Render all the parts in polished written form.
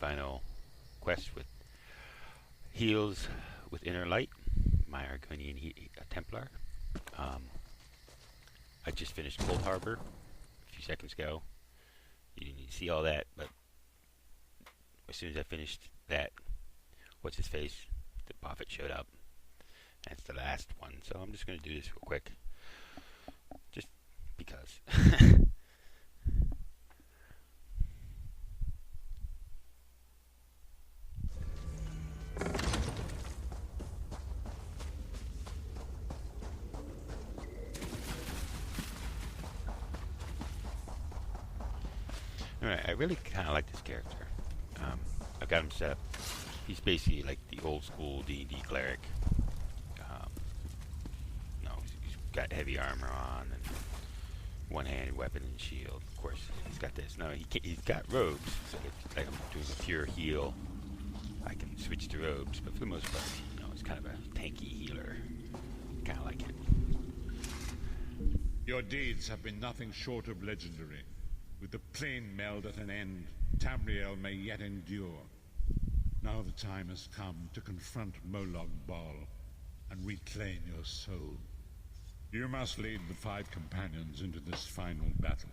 final quest with Heals with Inner Light, my Argonian Templar. Um, I just finished Cold Harbor a few seconds ago. You didn't need to see all that, but as soon as I finished that, what's his face? The prophet showed up. That's the last one, so I'm just going to do this real quick. Just because. Alright, I really kind of like this character. I've got him set up. He's basically like the old school D&D cleric. He's got heavy armor on and one-handed weapon and shield. Of course, he's got this. No, he's got robes. So if like I'm doing a pure heal, I can switch to robes. But for the most part, it's kind of a tanky healer. Kind of like it. Your deeds have been nothing short of legendary. With the plane meld at an end, Tamriel may yet endure. Now the time has come to confront Molag Bal and reclaim your soul. You must lead the 5 companions into this final battle.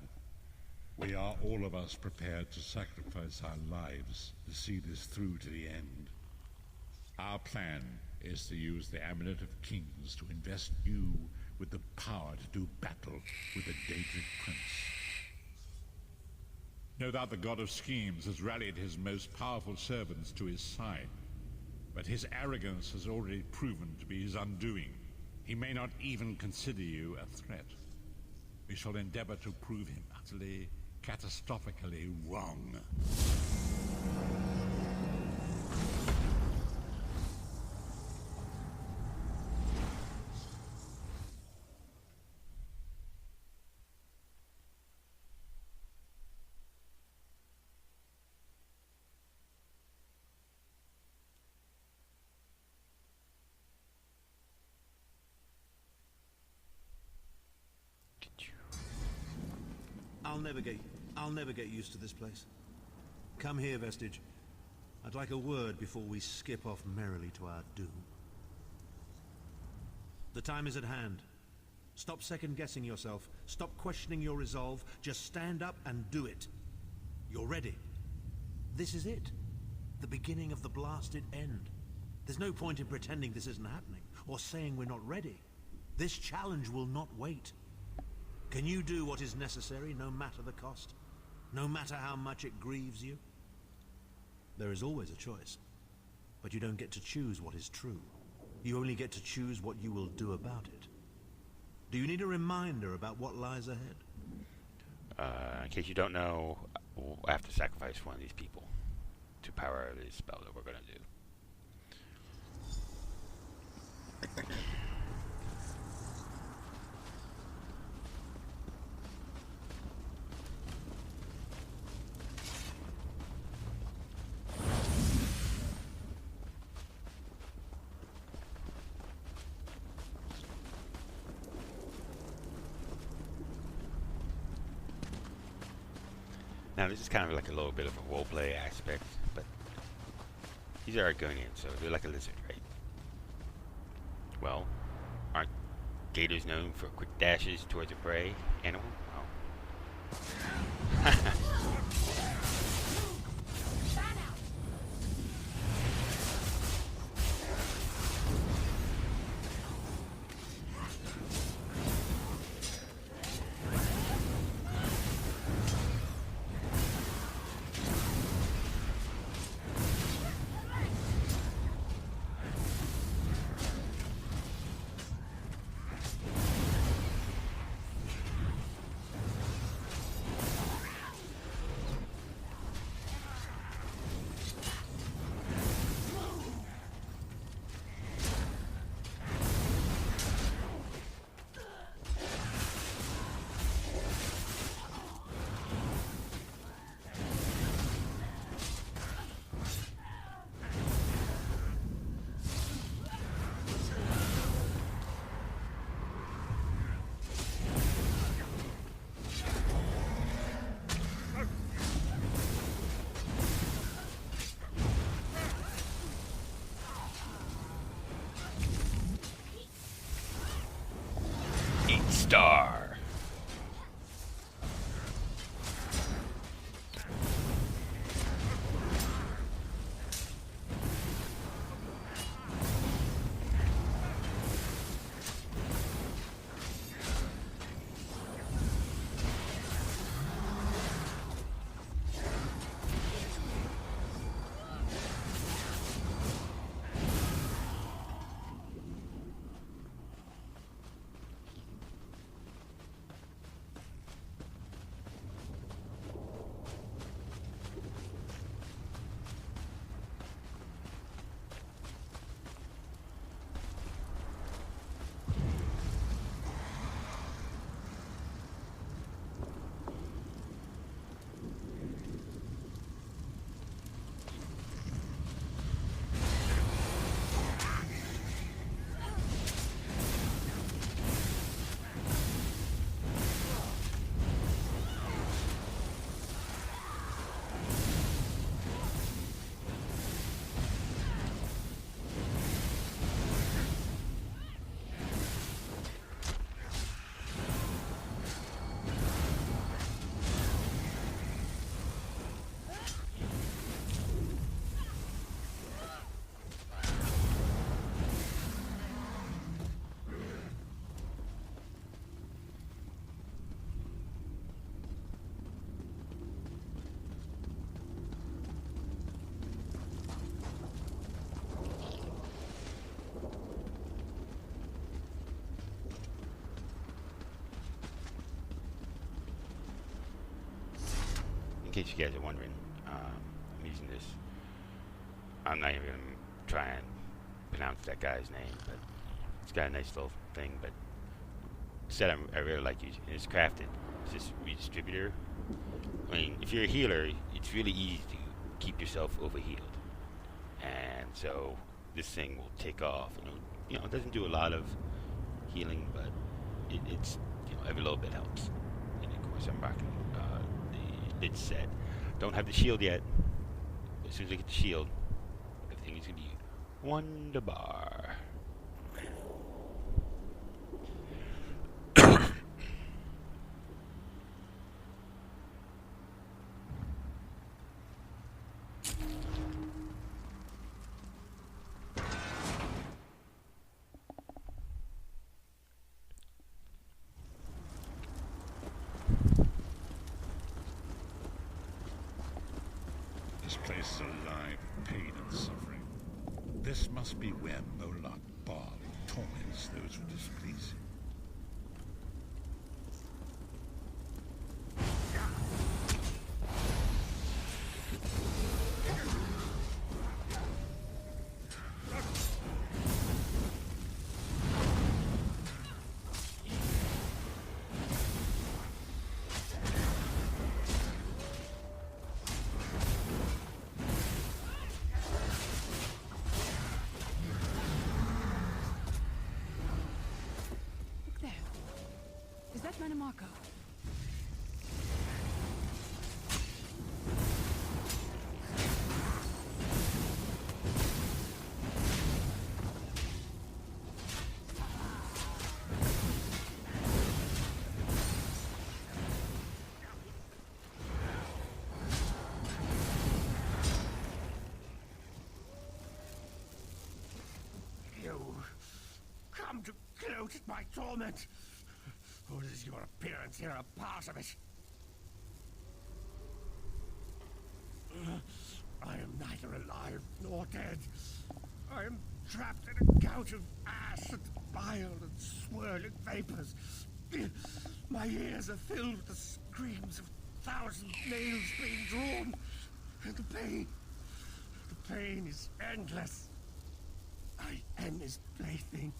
We are all of us prepared to sacrifice our lives to see this through to the end. Our plan is to use the Amulet of Kings to invest you with the power to do battle with the Daedric Prince. No doubt the God of Schemes has rallied his most powerful servants to his side, but his arrogance has already proven to be his undoing. He may not even consider you a threat. We shall endeavor to prove him utterly, catastrophically wrong. I'll never get used to this place. Come here, Vestige. I'd like a word before we skip off merrily to our doom. The time is at hand. Stop second-guessing yourself. Stop questioning your resolve. Just stand up and do it. You're ready. This is it. The beginning of the blasted end. There's no point in pretending this isn't happening, or saying we're not ready. This challenge will not wait. Can you do what is necessary, no matter the cost? No matter how much it grieves you? There is always a choice, but you don't get to choose what is true. You only get to choose what you will do about it. Do you need a reminder about what lies ahead? In case you don't know, I have to sacrifice one of these people to power this spell that we're going to do. Now this is kind of like a little bit of a roleplay aspect, but these are Argonians, so they're like a lizard, right? Well, aren't gators known for quick dashes towards a prey animal? Oh. Star. In case you guys are wondering, I'm using this. I'm not even gonna try and pronounce that guy's name, but it's got a nice little thing. But instead, I really like using it. It's crafted. It's this redistributor. I mean, if you're a healer, it's really easy to keep yourself overhealed, and so this thing will take off. It doesn't do a lot of healing, but it's every little bit helps. And of course, I'm rocking the lid set. Don't have the shield yet. As soon as I get the shield, everything is gonna be wonderbar. This place is alive with pain and suffering. This must be where Molag Bal torments those who displease him. Manamako. You come to gloat at my torment. Or is your appearance here a part of it? I am neither alive nor dead. I am trapped in a gout of ash and bile and swirling vapors. My ears are filled with the screams of 1,000 nails being drawn. And the pain is endless. I am his plaything,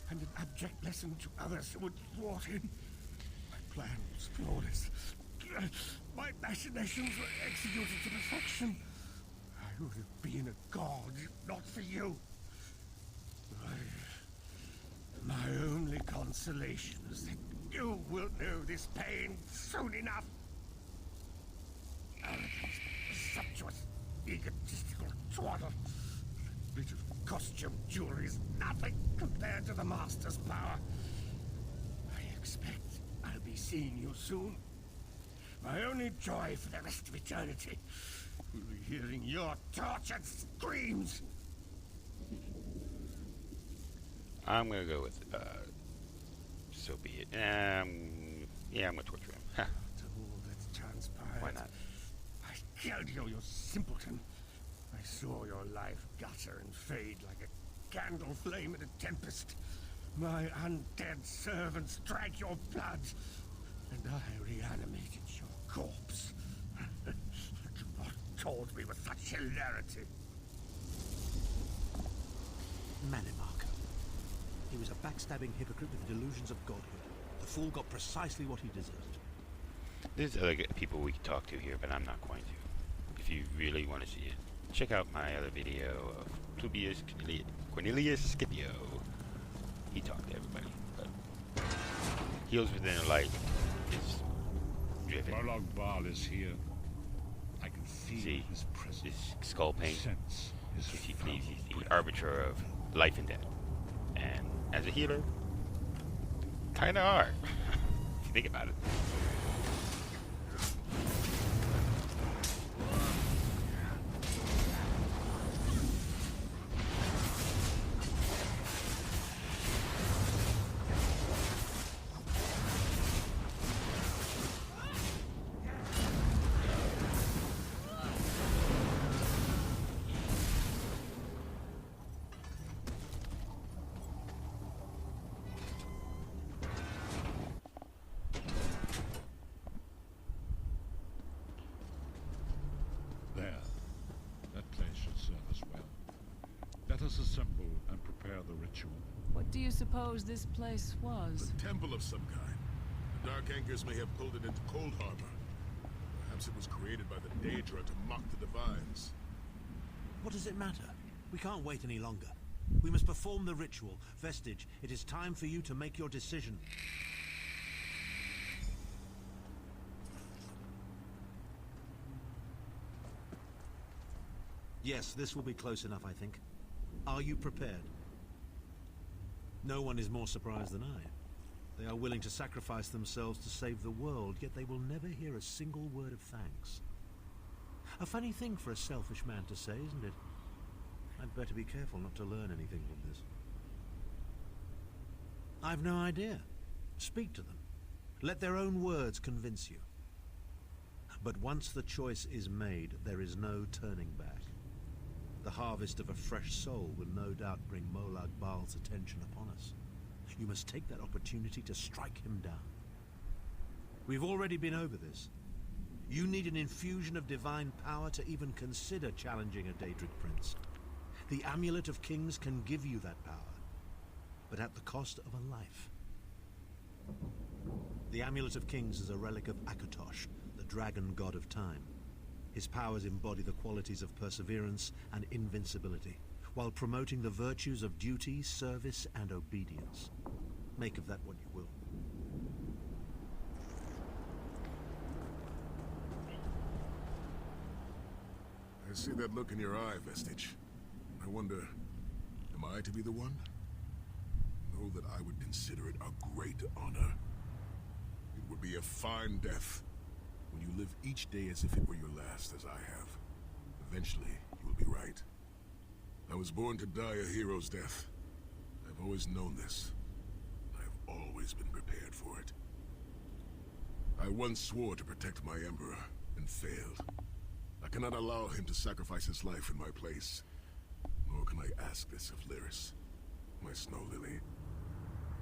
and an abject lesson to others who would thwart him. My plan was flawless. My machinations were executed to perfection. I would have been a god, if not for you. My only consolation is that you will know this pain soon enough. Arrogance, presumptuous, egotistical twaddle. That bit of costume jewelry is nothing compared to the Master's power. I suspect I'll be seeing you soon. My only joy for the rest of eternity will be hearing your tortured screams. I'm gonna go with, so be it. Yeah, I'm gonna torture him. Ha, After all that's transpired, why not? I killed you, you simpleton. I saw your life gutter and fade like a candle flame in a tempest. My undead servants drank your blood, and I reanimated your corpse. You not told me with such hilarity. Manimarco. He was a backstabbing hypocrite with the delusions of godhood. The fool got precisely what he deserved. There's other people we could talk to here, but I'm not going to. If you really want to see it, check out my other video of Publius Cornelius Scipio. He talked to everybody, but Heals Within the Light is driven. Molag Bal is here. I can feel his presence. His skull paint. Sense his If he foul believes he's the breath. arbiter of life and death. And as a healer, kinda are. If you think about it. There. That place should serve us well. Let us assemble and prepare the ritual. What do you suppose this place was? A temple of some kind. The Dark Anchors may have pulled it into Cold Harbor. Perhaps it was created by the Daedra to mock the Divines. What does it matter? We can't wait any longer. We must perform the ritual. Vestige, it is time for you to make your decision. Yes, this will be close enough, I think. Are you prepared? No one is more surprised than I. They are willing to sacrifice themselves to save the world, yet they will never hear a single word of thanks. A funny thing for a selfish man to say, isn't it? I'd better be careful not to learn anything from this. I've no idea. Speak to them. Let their own words convince you. But once the choice is made, there is no turning back. The harvest of a fresh soul will no doubt bring Molag Bal's attention upon us. You must take that opportunity to strike him down. We've already been over this. You need an infusion of divine power to even consider challenging a Daedric prince. The Amulet of Kings can give you that power, but at the cost of a life. The Amulet of Kings is a relic of Akatosh, the dragon god of time. His powers embody the qualities of perseverance and invincibility, while promoting the virtues of duty, service, and obedience. Make of that what you will. I see that look in your eye, Vestige. I wonder, am I to be the one? Know that I would consider it a great honor. It would be a fine death, when you live each day as if it were your last, as I have. Eventually, you will be right. I was born to die a hero's death. I've always known this. I've always been prepared for it. I once swore to protect my Emperor, and failed. I cannot allow him to sacrifice his life in my place. Nor can I ask this of Lyris, my snow lily.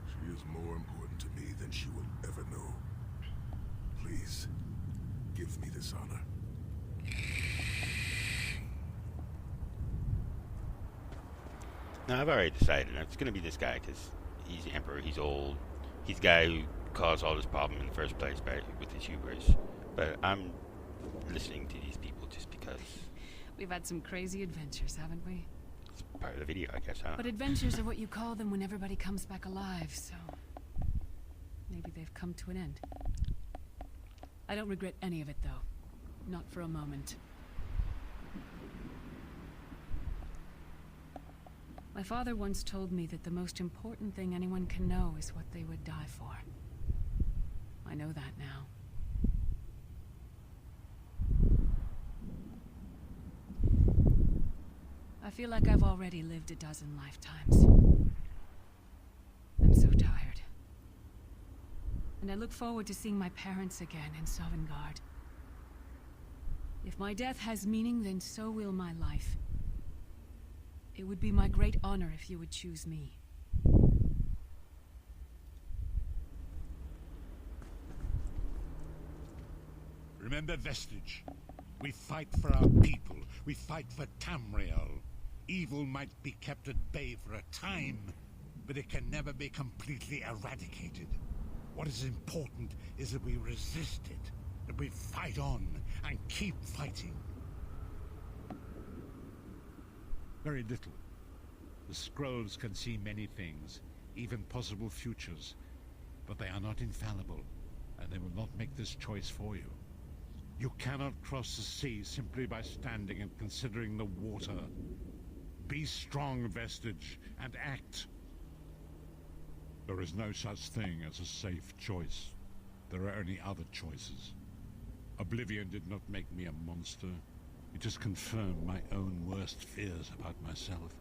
She is more important to me than she will ever know. Please, give me this honor. No, I've already decided. It's going to be this guy because he's the Emperor. He's old. He's the guy who caused all this problem in the first place with his hubris. But I'm listening to these people just because We've had some crazy adventures, haven't we? it's part of the video, I guess. I don't But know. adventures are what you call them when everybody comes back alive, so... maybe they've come to an end. I don't regret any of it, though. Not for a moment. My father once told me that the most important thing anyone can know is what they would die for. I know that now. I feel like I've already lived a dozen lifetimes. I'm so tired. And I look forward to seeing my parents again in Sovngarde. If my death has meaning, then so will my life. It would be my great honor if you would choose me. Remember Vestige. We fight for our people. We fight for Tamriel. Evil might be kept at bay for a time, but it can never be completely eradicated. What is important is that we resist it, that we fight on and keep fighting. Very little. The scrolls can see many things, even possible futures, but they are not infallible, and they will not make this choice for you. You cannot cross the sea simply by standing and considering the water. Be strong, Vestige, and act. There is no such thing as a safe choice. There are only other choices. Oblivion did not make me a monster. It just confirmed my own worst fears about myself.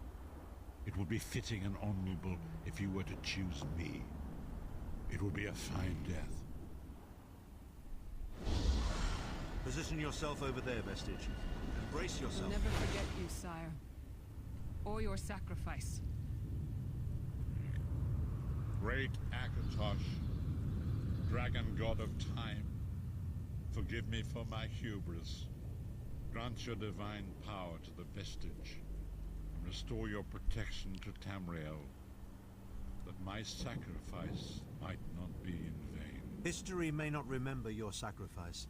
It would be fitting and honorable if you were to choose me. It would be a fine death. Position yourself over there, Vestige. Embrace We'll yourself. never forget you, sire. Or your sacrifice. Great Akatosh, dragon god of time, forgive me for my hubris. Grant your divine power to the Vestige, and restore your protection to Tamriel, that my sacrifice might not be in vain. History may not remember your sacrifice,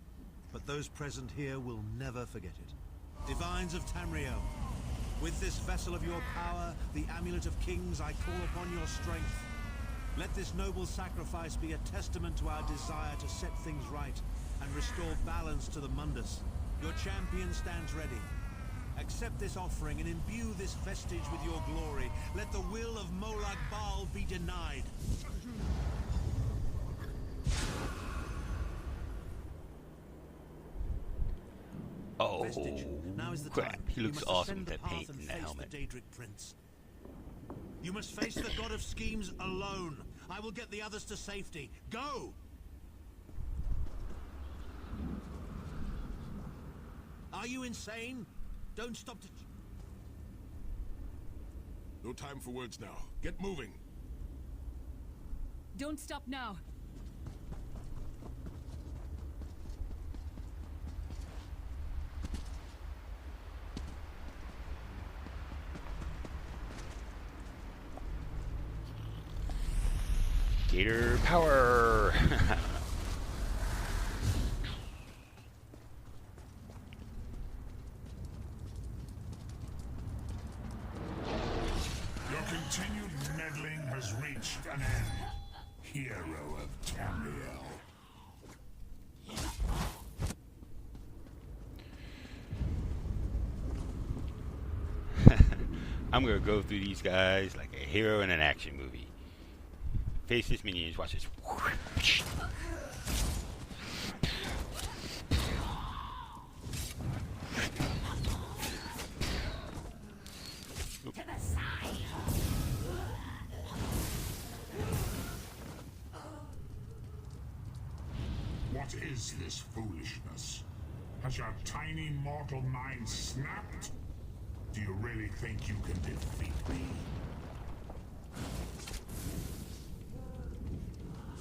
but those present here will never forget it. Divines of Tamriel, with this vessel of your power, the Amulet of Kings, I call upon your strength. Let this noble sacrifice be a testament to our desire to set things right and restore balance to the Mundus. Your champion stands ready. Accept this offering and imbue this Vestige with your glory. Let the will of Molag Bal be denied. Oh, Vestige, now is the crap. time. He You looks must awesome ascend with the that path paint and and the face helmet. the Daedric Prince. You must face the God of Schemes alone. I will get the others to safety. Go! Are you insane? Don't stop to... No time for words now. Get moving. Don't stop now. Gator power! Your continued meddling has reached an end, hero of Tamriel. I'm gonna go through these guys like a hero in an action movie. Face this minions, watch this. What is this foolishness? Has your tiny mortal mind snapped? Do you really think you can defeat me?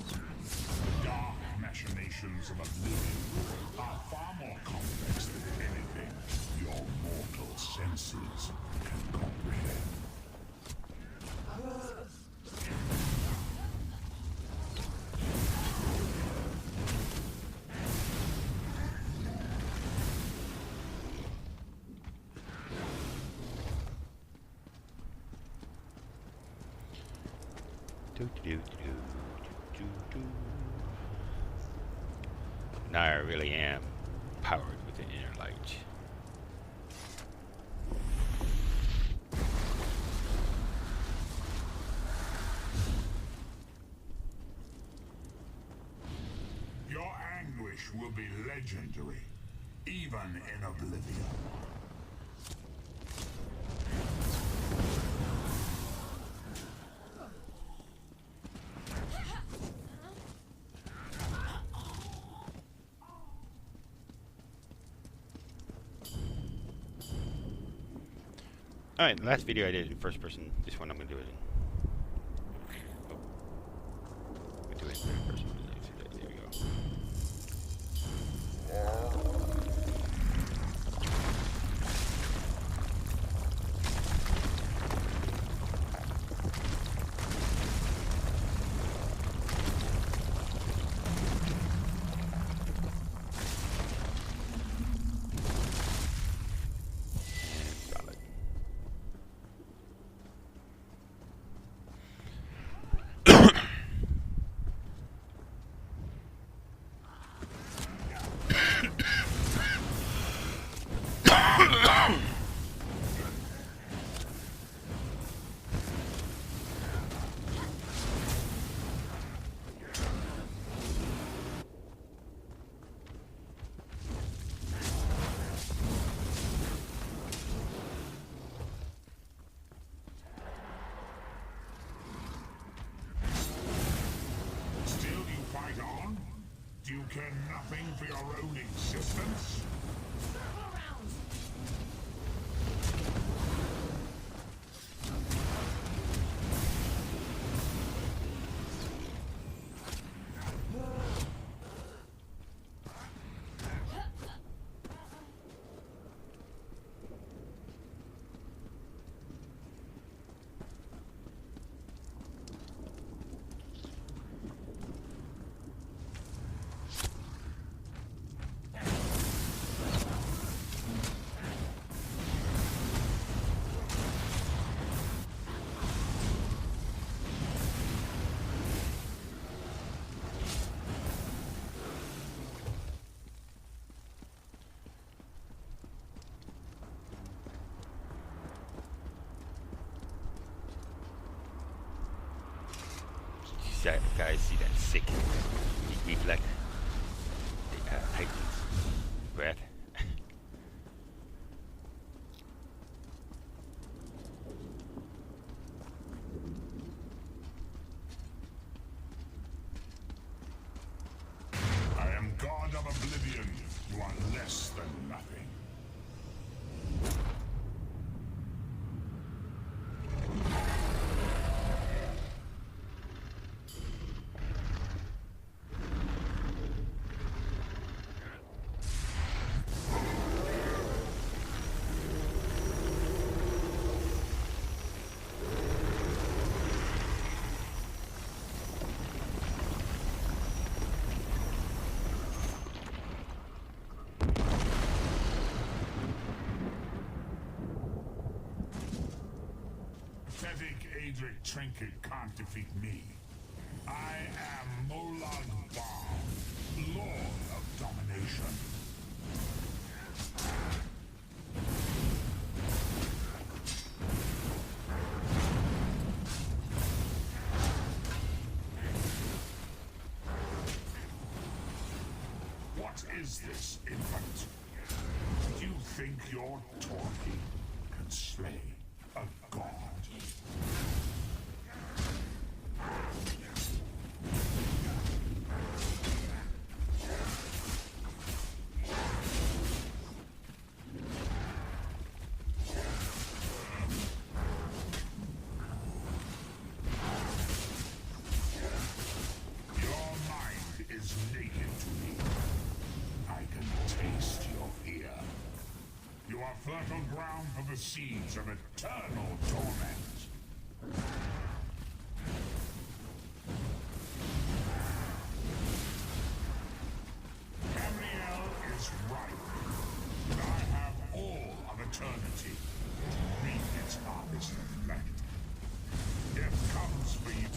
The dark machinations of Oblivion are far more complex than anything your mortal senses can comprehend. Now I really am powered with the inner light. anguish will be legendary, even in Oblivion. Alright, the last video I did in first person. This one I'm gonna do it in. Oh. I'm gonna do it in third person. There we go. Do you care nothing for your own existence? Guys, see that sick heat reflect? Heightens breath. I am God of Oblivion. You are less than nothing. Pathetic Adric Trinket can't defeat me. I am Molag Bal, Lord of Domination. What is this, infant? Do you think your Torquay can slay a god? Your mind is naked to me. I can taste your fear. You are fertile ground for the seeds of eternal torment. Tamriel is right. I have all of eternity to reap its harvest of light. Death comes for you.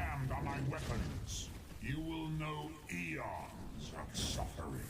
jammed on my weapons, you will know eons of suffering.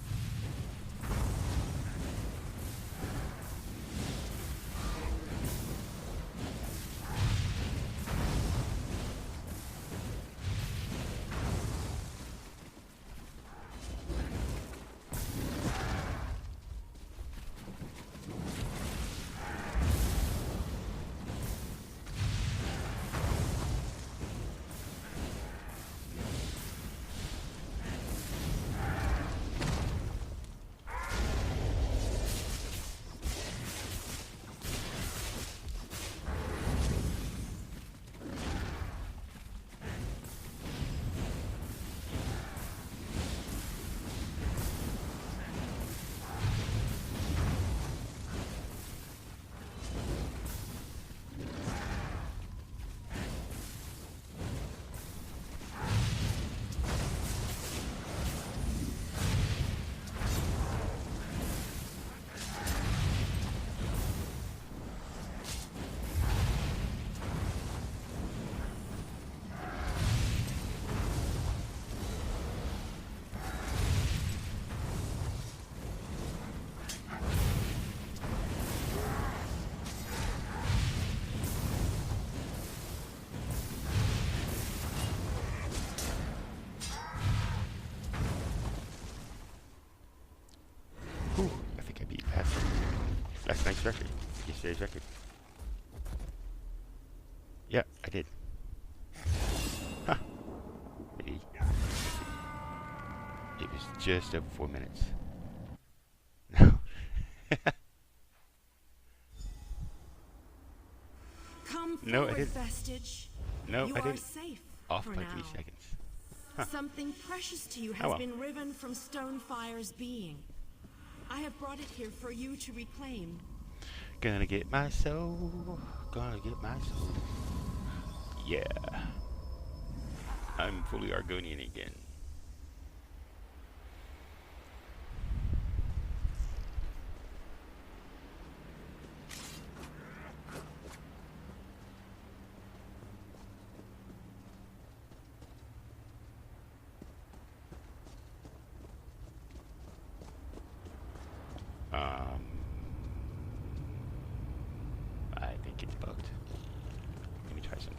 Whew, I think I beat last night's record. Yesterday's record. Yeah, I did. Huh. Maybe. It was just over 4 minutes. No. Come No, I forward, didn't. Vestige. No, you I are didn't. safe Off for by now. 3 seconds. Huh. Something precious to you has Oh, well. been riven from Stonefire's being. I have brought it here for you to reclaim. Gonna get my soul. Gonna get my soul. Yeah. I'm fully Argonian again. I think it's bugged. Let me try something.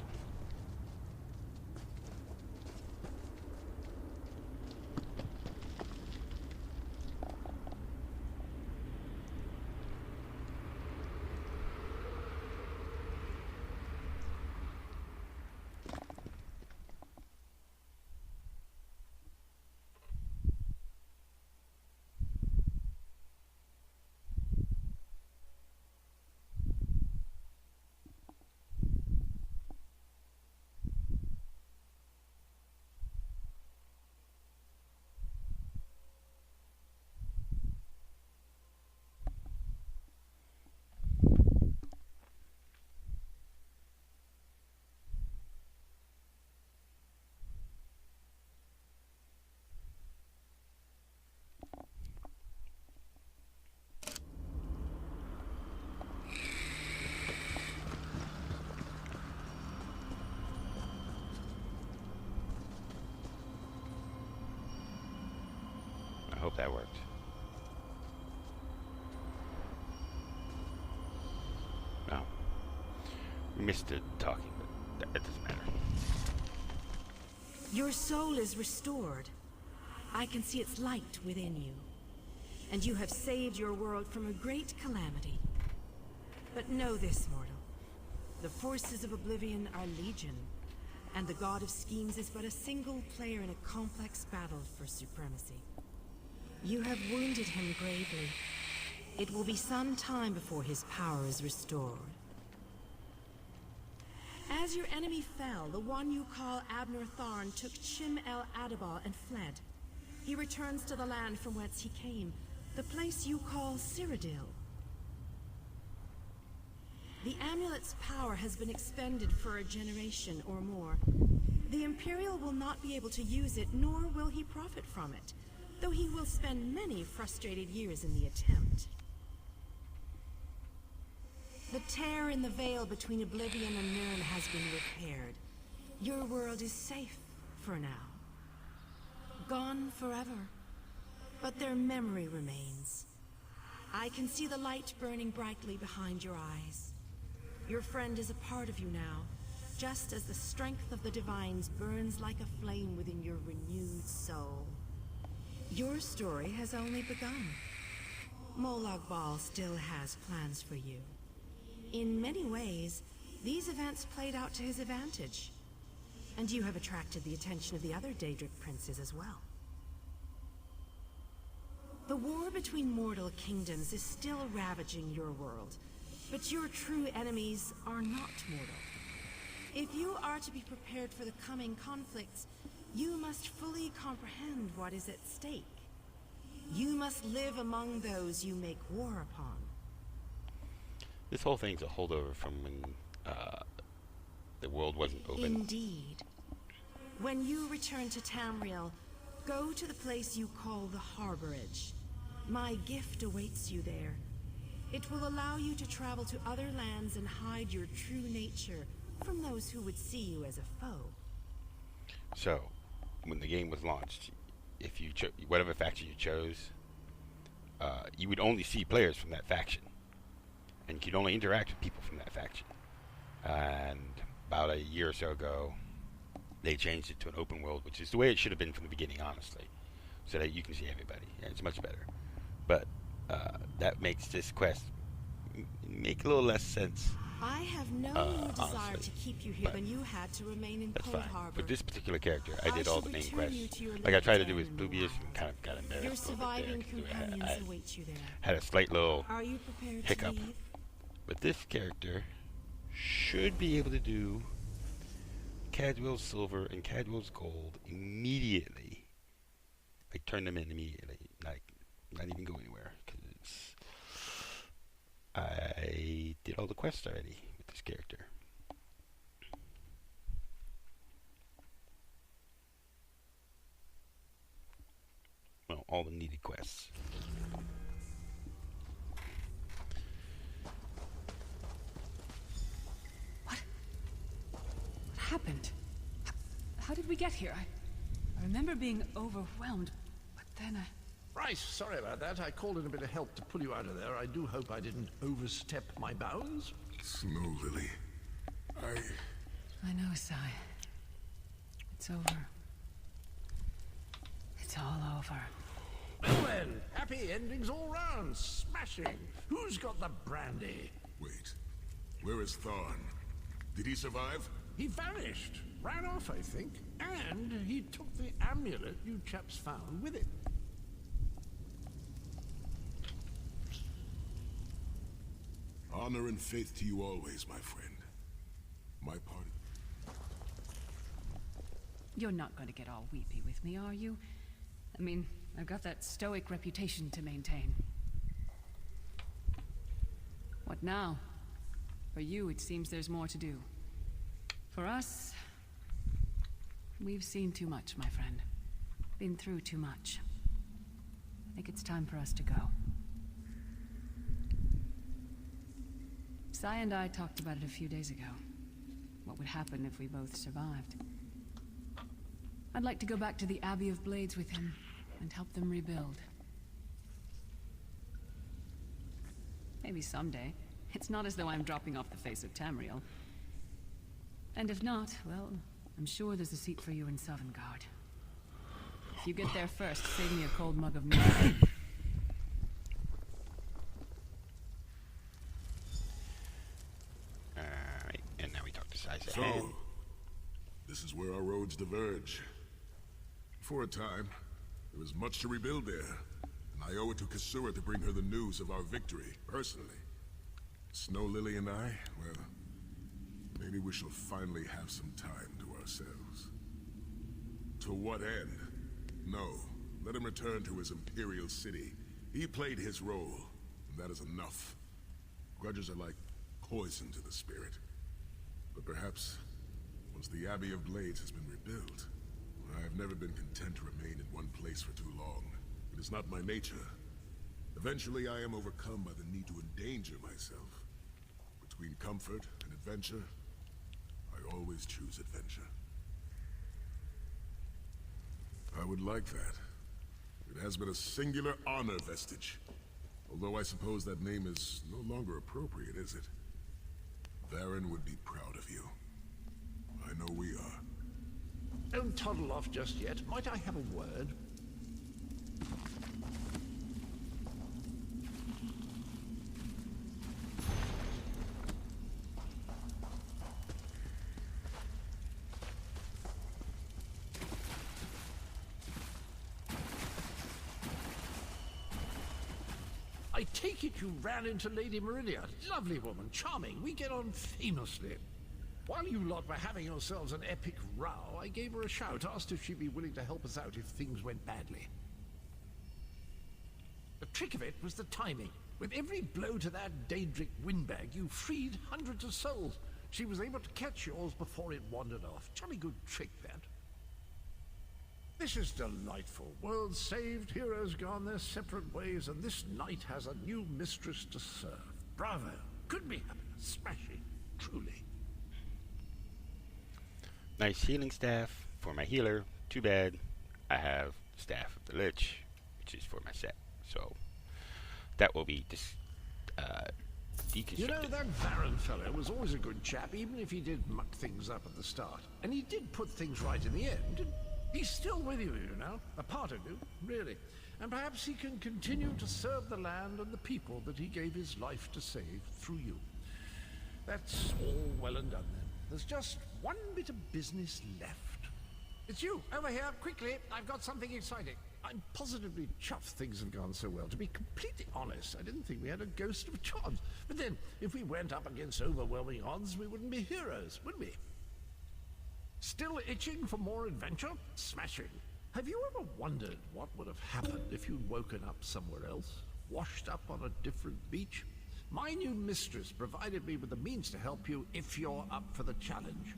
I hope that worked. No. We missed the talking, but that doesn't matter. Your soul is restored. I can see its light within you. And you have saved your world from a great calamity. But know this, mortal. The forces of Oblivion are legion, and the God of Schemes is but a single player in a complex battle for supremacy. You have wounded him gravely. It will be some time before his power is restored. As your enemy fell, the one you call Abner Tharn took Chim El Adabal and fled. He returns to the land from whence he came, the place you call Cyrodiil. The amulet's power has been expended for a generation or more. The Imperial will not be able to use it, nor will he profit from it, though he will spend many frustrated years in the attempt. The tear in the veil between Oblivion and Nirn has been repaired. Your world is safe for now. Gone forever. But their memory remains. I can see the light burning brightly behind your eyes. Your friend is a part of you now, just as the strength of the Divines burns like a flame within your renewed soul. Your story has only begun. Molag Bal still has plans for you. In many ways, these events played out to his advantage. And you have attracted the attention of the other Daedric princes as well. The war between mortal kingdoms is still ravaging your world, but your true enemies are not mortal. If you are to be prepared for the coming conflicts, you must fully comprehend what is at stake. You must live among those you make war upon. This whole thing's a holdover from when the world wasn't open. Indeed. When you return to Tamriel, go to the place you call the Harborage. My gift awaits you there. It will allow you to travel to other lands and hide your true nature from those who would see you as a foe. So, when the game was launched, if you whatever faction you chose, you would only see players from that faction, and you could only interact with people from that faction. And about a year or so ago, they changed it to an open world, which is the way it should have been from the beginning, honestly, so that you can see everybody, and it's much better. But that makes this quest make a little less sense. I have no more desire honestly, to keep you here than you had to remain in That's Cold fine. Harbor. For this particular character, I did all the main shall quests. return you to your Like I tried to little do with den in the Bluebeard, and kind of got embarrassed Your a little bit surviving there, 'cause companions I await you there. had a slight little Are you prepared hiccup. to leave? But this character should be able to do Cadwell's silver and Cadwell's gold immediately. Like turn them in immediately, like not even go anywhere. Because I did all the quests already with this character. Well, all the needed quests. What happened? How did we get here? I remember being overwhelmed, but then I... Right, sorry about that. I called in a bit of help to pull you out of there. I do hope I didn't overstep my bounds. Snow Lily. I know, Sai. It's over. It's all over. Well then, happy endings all round. Smashing. Who's got the brandy? Wait. Where is Tharn? Did he survive? He vanished. Ran off, I think. And he took the amulet you chaps found with it. Honor and faith to you always, my friend. My part. You're not going to get all weepy with me, are you? I mean, I've got that stoic reputation to maintain. What now? For you, it seems there's more to do. For us, we've seen too much, my friend. Been through too much. I think it's time for us to go. Sai and I talked about it a few days ago. What would happen if we both survived. I'd like to go back to the Abbey of Blades with him and help them rebuild. Maybe someday. It's not as though I'm dropping off the face of Tamriel. And if not, well, I'm sure there's a seat for you in Sovngarde. If you get there first, save me a cold mug of milk. Alright, and now we talk to Sai. So, this is where our roads diverge. For a time, there was much to rebuild there, and I owe it to Kasura to bring her the news of our victory, personally. Snow Lily and I, well, maybe we shall finally have some time to ourselves. To what end? No, let him return to his Imperial city. He played his role, and that is enough. Grudges are like poison to the spirit. But perhaps, once the Abbey of Blades has been rebuilt, I have never been content to remain in one place for too long. It is not my nature. Eventually, I am overcome by the need to endanger myself. Between comfort and adventure, I always choose adventure. I would like that. It has been a singular honor, Vestige. Although I suppose that name is no longer appropriate, is it? Varen would be proud of you. I know we are. Don't toddle off just yet. Might I have a word? I take it you ran into Lady Meridia. Lovely woman, charming. We get on famously. While you lot were having yourselves an epic row, I gave her a shout, asked if she'd be willing to help us out if things went badly. The trick of it was the timing. With every blow to that Daedric windbag, you freed hundreds of souls. She was able to catch yours before it wandered off. Jolly good trick, that. This is delightful. Worlds saved, heroes gone their separate ways, and this knight has a new mistress to serve. Bravo. Could be happy. Smashing. Truly. Nice healing staff for my healer. Too bad I have Staff of the Lich, which is for my set. So that will be deconstructed. You know, that Varen fellow was always a good chap, even if he did muck things up at the start. And he did put things right in the end. He's still with you, you know. A part of you, really. And perhaps he can continue to serve the land and the people that he gave his life to save through you. That's all well and done then. There's just one bit of business left. It's you, over here, quickly. I've got something exciting. I'm positively chuffed things have gone so well. To be completely honest, I didn't think we had a ghost of a chance. But then, if we went up against overwhelming odds, we wouldn't be heroes, would we? Still itching for more adventure? Smashing. Have you ever wondered what would have happened if you'd woken up somewhere else? Washed up on a different beach? My new mistress provided me with the means to help you if you're up for the challenge.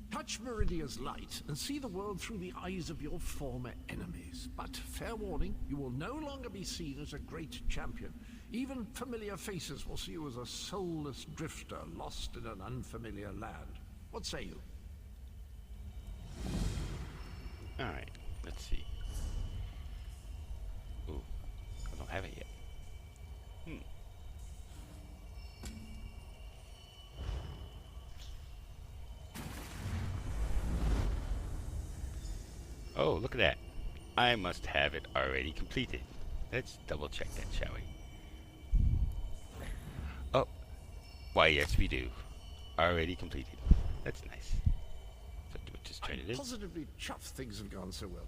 Touch Meridia's light and see the world through the eyes of your former enemies. But fair warning, you will no longer be seen as a great champion. Even familiar faces will see you as a soulless drifter lost in an unfamiliar land. What say you? Alright, let's see. Ooh, I don't have it yet. Oh, look at that. I must have it already completed. Let's double check that, shall we? Oh, why yes we do. Already completed. That's nice. So just turn it in. Positively chuffed things have gone so well.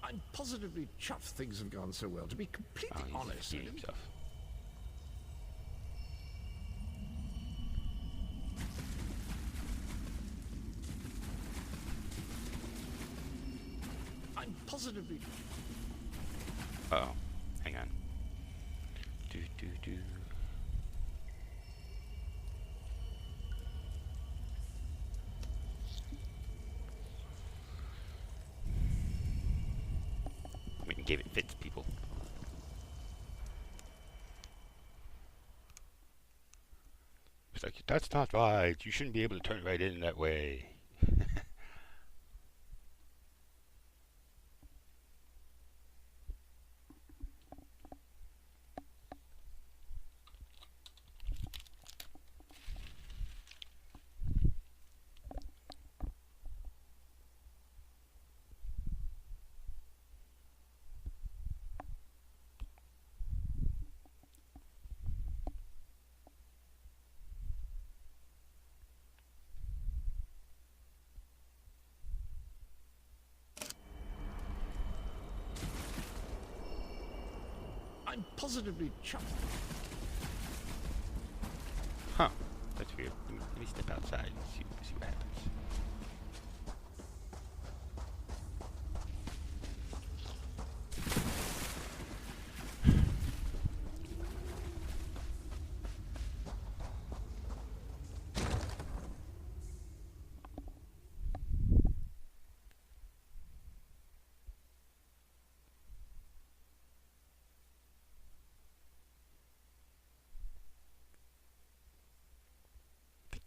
I'm positively chuffed things have gone so well. To be completely honest, Himself. I'm positively. Uh-oh, hang on. We can give it fits, people. It's like, that's not right. You shouldn't be able to turn right in that way. I'm positively chuffed. Huh. That's weird. Let me step outside and see what happens.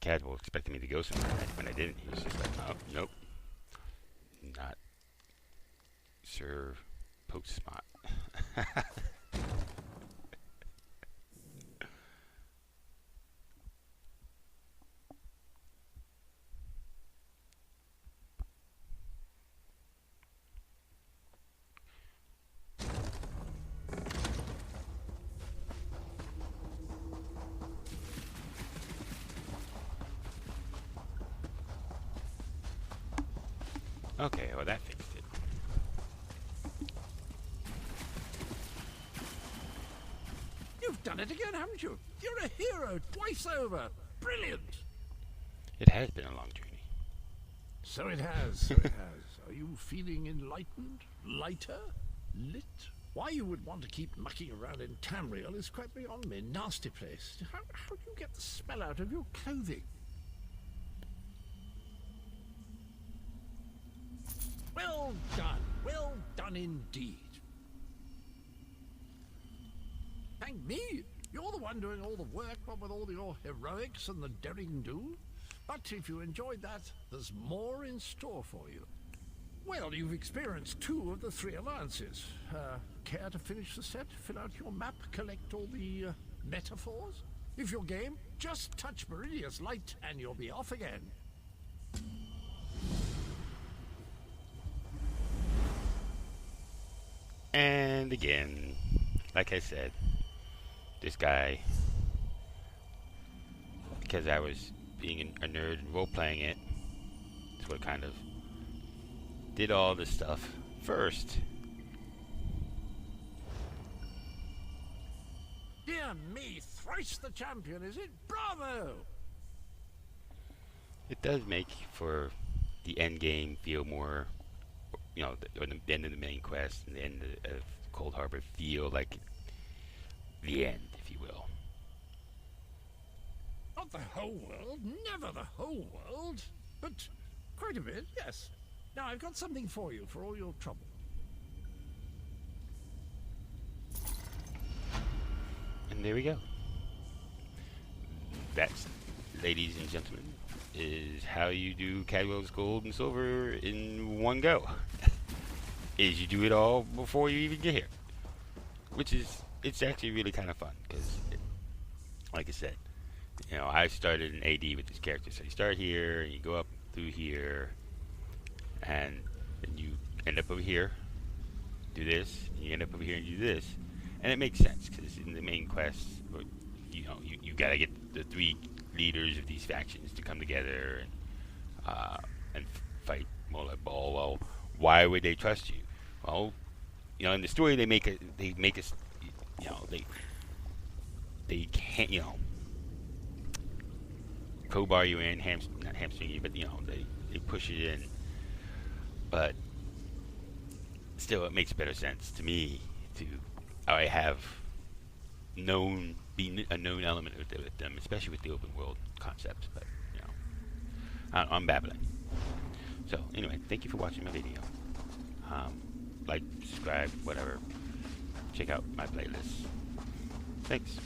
Cadwell expected me to go somewhere when I didn't. He was just like, oh, nope. not Sir Postmot. Okay, well that fixed it. You've done it again, haven't you? You're a hero twice over. Brilliant. It has been a long journey. So it has, so it has. Are you feeling enlightened? Lighter? Lit? Why you would want to keep mucking around in Tamriel is quite beyond me. Nasty place. How do you get the smell out of your clothing? Well done indeed. Thank me. You're the one doing all the work, what with all your heroics and the daring do. But if you enjoyed that, there's more in store for you. Well, you've experienced 2 of the 3 alliances. Care to finish the set? Fill out your map, collect all the metaphors? If you're game, just touch Meridia's light and you'll be off again. And again, like I said, this guy, because I was being a nerd and role-playing it, that's what kind of did all this stuff first. Dear me, thrice the champion, is it? Bravo! It does make for the end game feel more, you know, the end of the main quest and the end of Cold Harbor feel like the end, if you will. Not the whole world, never the whole world, but quite a bit, yes. Now I've got something for you for all your trouble. And there we go. That's, ladies and gentlemen, is how you do Cadwell's Gold and Silver in one go. Is you do it all before you even get here. Which is, it's actually really kind of fun, because, like I said, you know, I started in AD with this character. So you start here, and you go up through here, and then you end up over here, do this, and you end up over here and do this. And it makes sense, because in the main quest, you know, you gotta get the 3 leaders of these factions to come together and fight Molag Bal. Well, why would they trust you? Well, you know, in the story they make us, you know, they can't, you know, crowbar you in, not hamstring you, but you know, they push it in. But still, it makes better sense to me to I have be a known element with them, especially with the open world concept. But you know, I'm babbling. So anyway, thank you for watching my video. Like, subscribe, whatever. Check out my playlist. Thanks.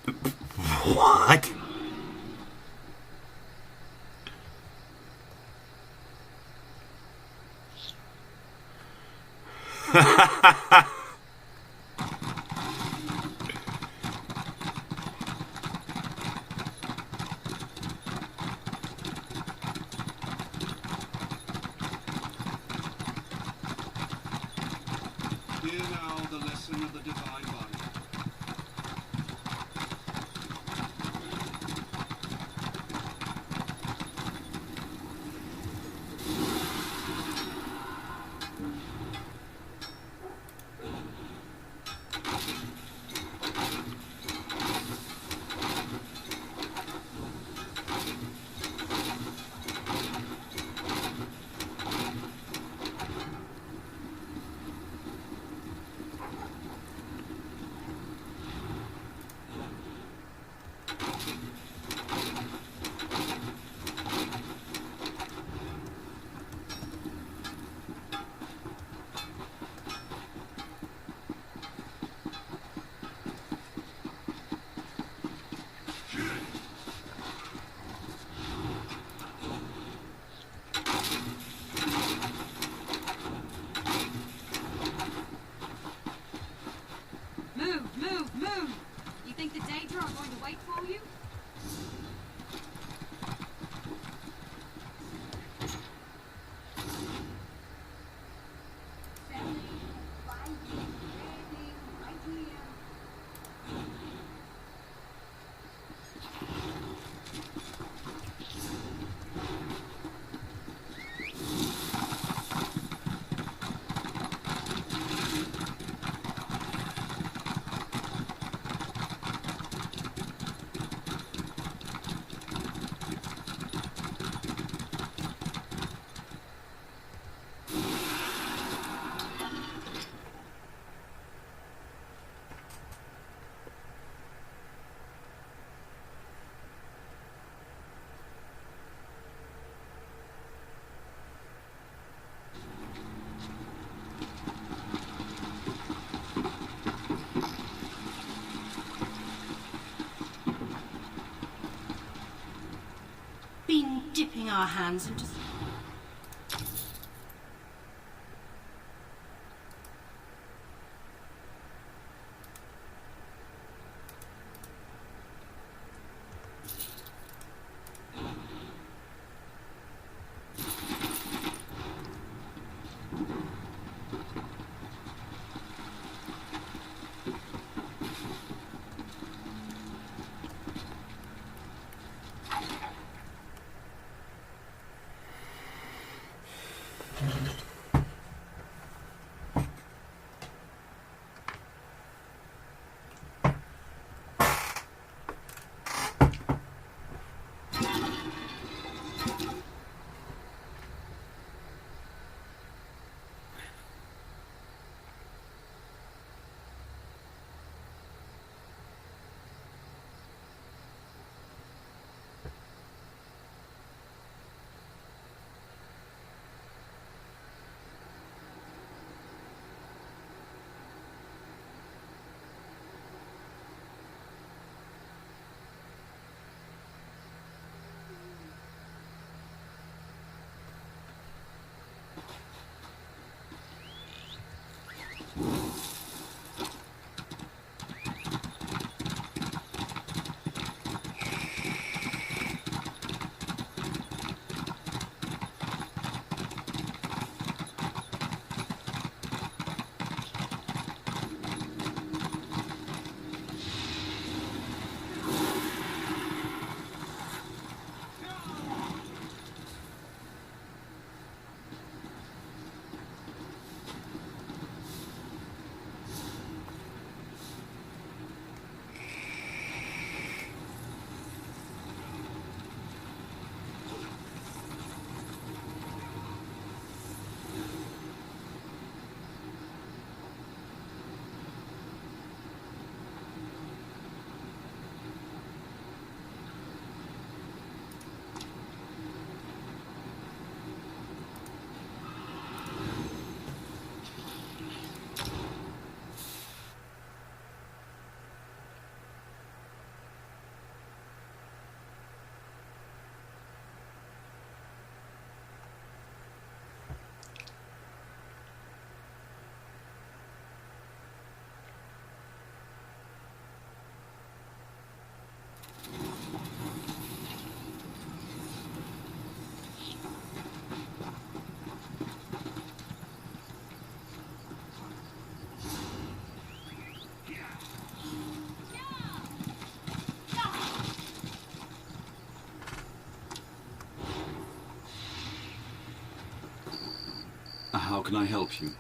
What? Hear now the lesson of the Divine Body. Move, move, move! You think the Daedra are going to wait for you? Been dipping our hands into... can I help you?